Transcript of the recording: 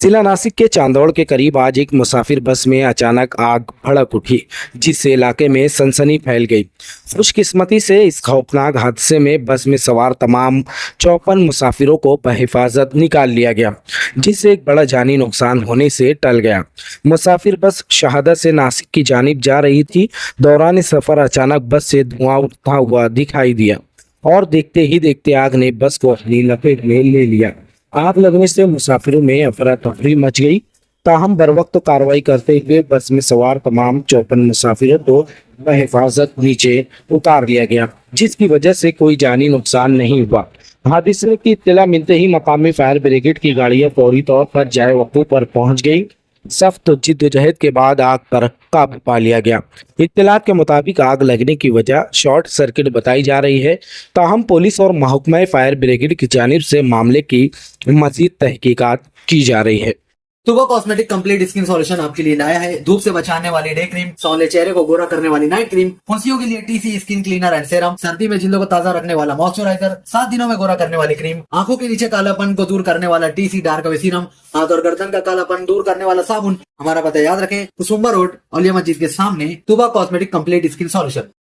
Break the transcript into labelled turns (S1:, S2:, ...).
S1: जिला नासिक के चांदौड़ के करीब आज एक मुसाफिर बस में अचानक आग भड़क उठी, जिससे इलाके में सनसनी फैल गई। खुशकिस्मती से इस खौफनाक हादसे में बस में सवार तमाम 54 मुसाफिरों को बहिफाजत निकाल लिया गया, जिससे एक बड़ा जानी नुकसान होने से टल गया। मुसाफिर बस शहादत से नासिक की जानिब जा रही थी। दौरान सफर अचानक बस से धुआं उठता हुआ दिखाई दिया और देखते ही देखते आग ने बस को अपनी लपेट में ले लिया। आग लगने से मुसाफिरों में अफरा तफरी मच गई। ताहम बरवक्त कार्रवाई करते हुए बस में सवार तमाम 54 मुसाफिरों को बहिफाजत नीचे उतार लिया गया, जिसकी वजह से कोई जानी नुकसान नहीं हुआ। हादसे की इत्तला मिलते ही मकामी फायर ब्रिगेड की गाड़ियां फौरी तौर पर जाए वक़्तों पर पहुंच गई। सख्त जिद्दोजहद के बाद आग पर काबू पा लिया गया। इत्तलात के मुताबिक आग लगने की वजह शॉर्ट सर्किट बताई जा रही है। ताहम पुलिस और महकमा फायर ब्रिगेड की जानिब से मामले की मजीद तहकीकात की जा रही है।
S2: तुबा कॉस्मेटिक कंप्लीट स्किन सॉल्यूशन आपके लिए लाया है। धूप से बचाने वाली डे क्रीम, सौले चेहरे को गोरा करने वाली नाइट क्रीम, फुंसियों के लिए TC skin cleaner and serum, सर्दी में जिल्दों को ताजा रखने वाला मॉइस्चराइजर, 7 दिनों में गोरा करने वाली क्रीम, आंखों के नीचे कालापन को दूर करने वाला टीसी डार्क वे सीरम, हाथ और गर्दन का कालापन दूर करने वाला साबुन। हमारा पता याद रखें, कुसुम्बा रोड, औलिया मस्जिद के सामने, तुबा कॉस्मेटिक कंप्लीट स्किन सॉल्यूशन।